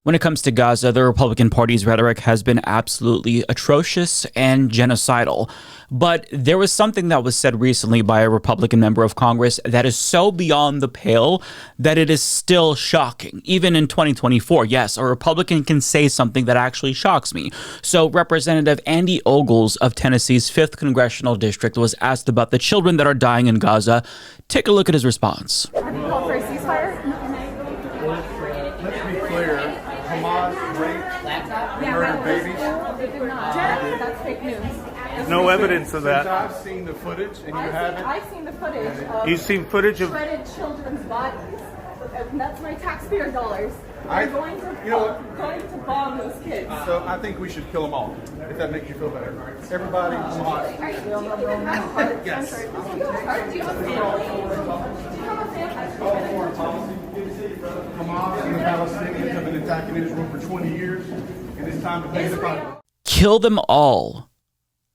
When it comes to Gaza, the Republican Party's rhetoric has been absolutely atrocious and genocidal. But there was something that was said recently by a Republican member of Congress that is so beyond the pale that it is still shocking. Even in 2024, yes, a Republican can say something that actually shocks me. So Representative Andy Ogles of Tennessee's 5th Congressional District was asked about the children that are dying in Gaza. Take a look at his response. Have you called for a ceasefire? Let's be clear. Hamas raped and murdered babies. That's fake news. No evidence of that. I've seen the footage, and you haven't. I've seen the footage of You've seen footage of shredded children's bodies. And that's my taxpayer dollars. I'm going to bomb those kids. So I think we should kill them all, if that makes you feel better. Everybody, Hamas. Do you even have a family? Yes. Do you have a family? Hamas and the Palestinians have been attacking Israel for 20 years, and it's time to pay the price. Kill them all.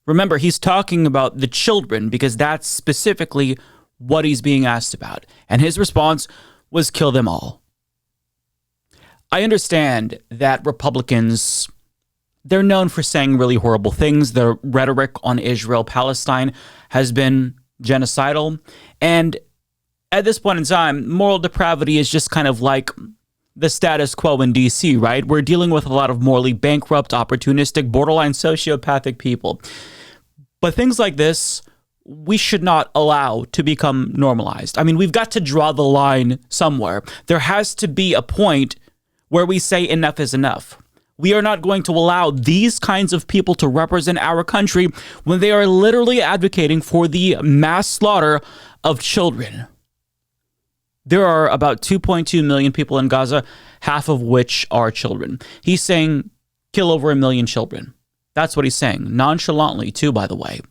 Remember, he's talking about the children because that's specifically what he's being asked about. And his response was kill them all. I understand that Republicans, they're known for saying really horrible things. Their rhetoric on Israel-Palestine has been genocidal. And at this point in time, moral depravity is just kind of like the status quo in D.C., right? We're dealing with a lot of morally bankrupt, opportunistic, borderline sociopathic people. But things like this, we should not allow to become normalized. I mean, we've got to draw the line somewhere. There has to be a point where we say enough is enough. We are not going to allow these kinds of people to represent our country when they are literally advocating for the mass slaughter of children. There are about 2.2 million people in Gaza, half of which are children. He's saying kill over 1 million children. That's what he's saying. Nonchalantly, too, by the way.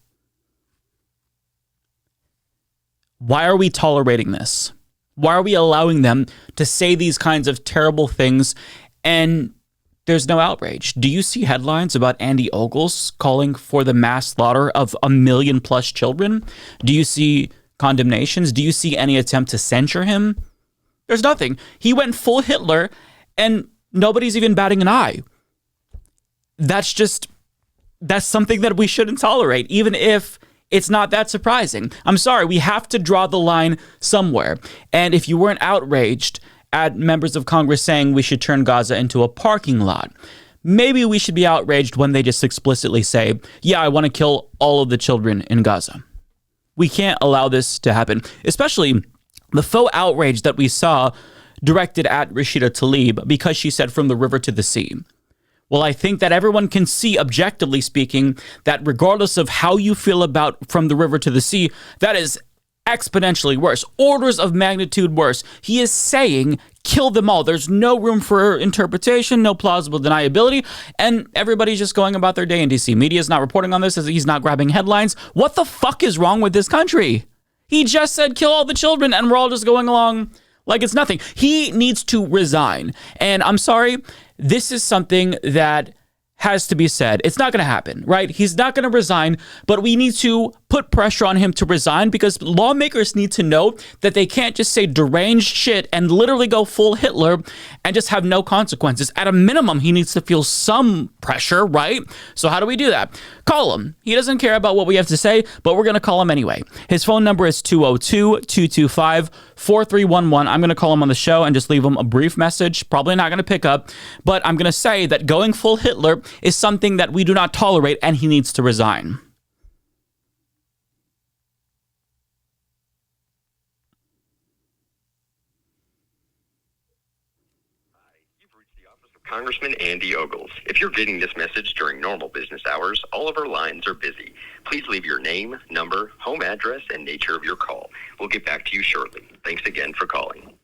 Why are we tolerating this? Why are we allowing them to say these kinds of terrible things and there's no outrage? Do you see headlines about Andy Ogles calling for the mass slaughter of 1 million plus children? Do you see condemnations? Do you see any attempt to censure him? There's nothing. He went full Hitler and nobody's even batting an eye. That's something that we shouldn't tolerate, even if it's not that surprising. I'm sorry, we have to draw the line somewhere. And if you weren't outraged at members of Congress saying we should turn Gaza into a parking lot, maybe we should be outraged when they just explicitly say, yeah, I want to kill all of the children in Gaza. We can't allow this to happen, especially the faux outrage that we saw directed at Rashida Tlaib because she said from the river to the sea. Well, I think that everyone can see, objectively speaking, that regardless of how you feel about from the river to the sea, that is exponentially worse, orders of magnitude worse. He is saying, kill them all. There's no room for interpretation, no plausible deniability, and everybody's just going about their day in D.C. Media is not reporting on this as he's not grabbing headlines. What the fuck is wrong with this country? He just said, kill all the children, and we're all just going along like it's nothing. He needs to resign. And I'm sorry, this is something that has to be said. It's not going to happen, right? He's not going to resign, but we need to put pressure on him to resign because lawmakers need to know that they can't just say deranged shit and literally go full Hitler and just have no consequences. At a minimum, he needs to feel some pressure, right? So how do we do that? Call him. He doesn't care about what we have to say, but we're going to call him anyway. His phone number is 202-225-4311. I'm going to call him on the show and just leave him a brief message. Probably not going to pick up, but I'm going to say that going full Hitler is something that we do not tolerate and he needs to resign. Congressman Andy Ogles. If you're getting this message during normal business hours, all of our lines are busy. Please leave your name, number, home address, and nature of your call. We'll get back to you shortly. Thanks again for calling.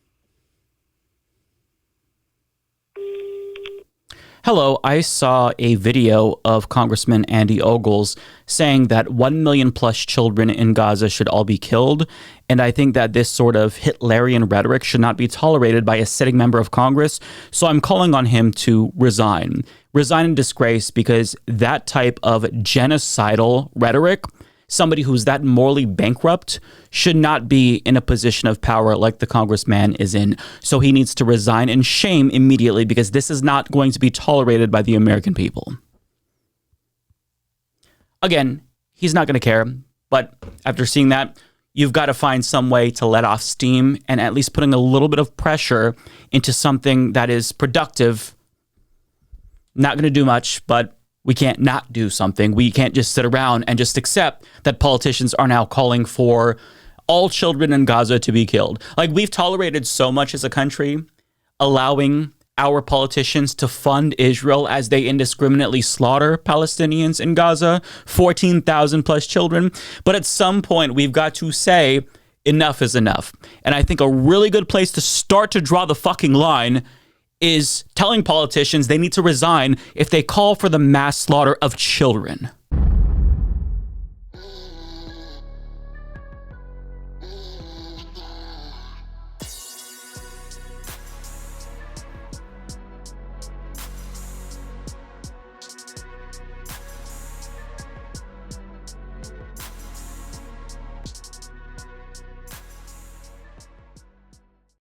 Hello, I saw a video of Congressman Andy Ogles saying that 1 million plus children in Gaza should all be killed. And I think that this sort of Hitlerian rhetoric should not be tolerated by a sitting member of Congress. So I'm calling on him to resign in disgrace because that type of genocidal rhetoric somebody who's that morally bankrupt should not be in a position of power like the congressman is in. So he needs to resign in shame immediately, because this is not going to be tolerated by the American people. Again, he's not going to care. But after seeing that, you've got to find some way to let off steam and at least putting a little bit of pressure into something that is productive. Not going to do much, but we can't not do something. We can't just sit around and just accept that politicians are now calling for all children in Gaza to be killed. Like, we've tolerated so much as a country, allowing our politicians to fund Israel as they indiscriminately slaughter Palestinians in Gaza, 14,000 plus children. But at some point, we've got to say enough is enough. And I think a really good place to start to draw the fucking line is telling politicians they need to resign if they call for the mass slaughter of children.